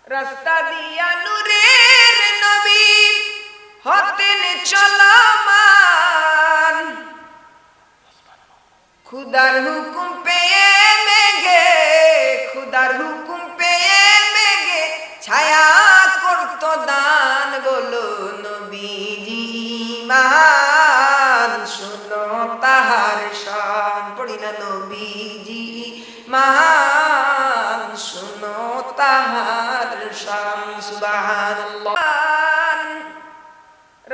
রাস্তা দিয়া নূরের নবী হতেন চলমান, খুদার হুকুম পেয়ে মেঘে, খুদার হুকুম পেয়ে মেঘে ছায়া করত দান। বলো নবীজি মান, শুনো তাহার শান। পড়ি না নবীজি মান, শুনো তাহার শান। সুবহানাল্লাহ।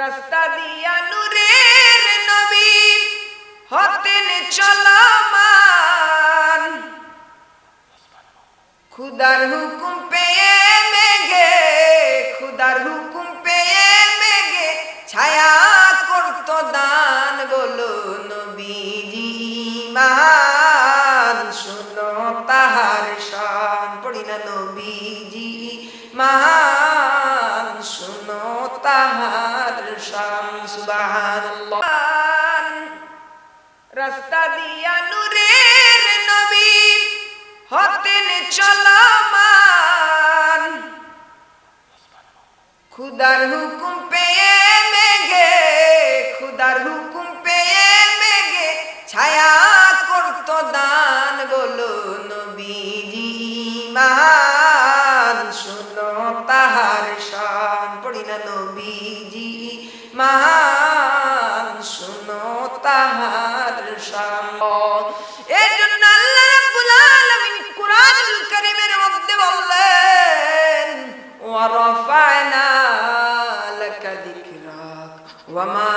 রাস্তা দিয়া নূরের নবী হতেন চলমান, খুদার হুকুম পেয়ে মেঘে, খুদার হুকুম পেয়ে মেঘে ছায়া করত দান। বলো নবীজি মান, শুনো তাহার শান। পড়ি না নবীজি মান, শুনো তাহার শান। সুবহানাল্লাহ। রাস্তা দিয়া নূরের নবী হতেন চলমান, খুদার হুকুম পেয়ে মেঘে, খুদার হুকুম পেয়ে মেঘে ছায়া করত দান। বলো নবীজি মান, শুনো তাহার শান। পড়ি না নবীজি মান, শুনো তাহার শান। এজন্য আল্লাহ রাব্বুল আলামিন কুরআনুল কারীমের মধ্যে বললেন ওয়া রাফা'না লাকা যিকরাক ওয়া মা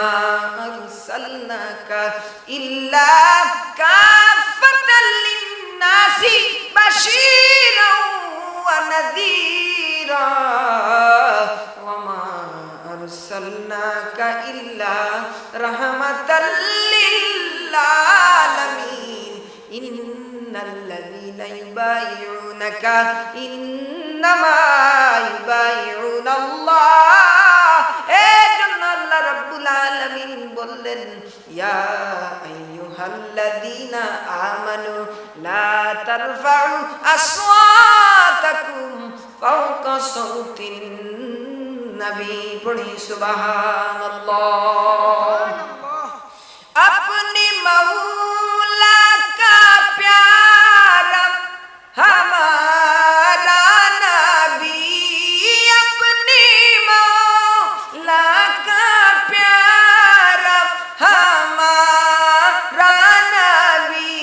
আরসালনাকা ইল্লা কাফাতাল লিন-নাসি বাশীরাও ওয়া নাযীরা ওয়া মা আরসালনাকা ইল্লা রাহমাতাল লিল আলামিন। ইন্নাল্লাযীনা ইউবাইউনাকা ইন্নামা ইউবাইউনাল্লাহ। এজন্য আল্লাহ রাব্বুল আলামিন বললেন ইয়া আইয়ুহাল্লাযীনা আমানু লা তারফাউ আসওয়াতাকুম ফাওকা সাওতিন নবী। পড়ি সুবহানাল্লাহ। अपनी मौला का प्यारा हमारा नबी, अपनी मौला का प्यारा हमारा नबी,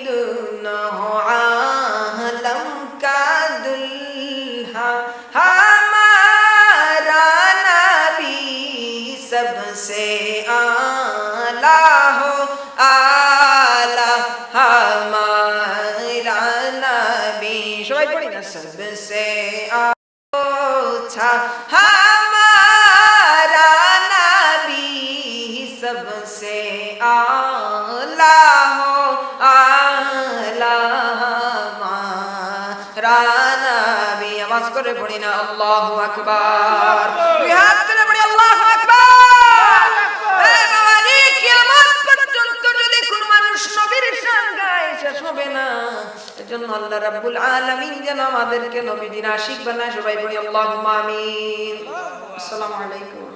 दोनों आलम का दुल्हा हमारा नबी, सबसे आला हो आला हमारा नबी। সবাই পড়ি না सबसे अच्छा हमारा नबी, सबसे आला हो आला हमारा नबी। आवाज করে পড়ি না আল্লাহু আকবার। দুই হাত তুলে পড়ি আল্লাহু আকবার। এজন্য আল্লাহ রাব্বুল আলামিন যেন আমাদেরকে নবীজির আশিক বানায়। সবাই বলি আল্লাহুম্মা আমিন। আসসালামু আলাইকুম।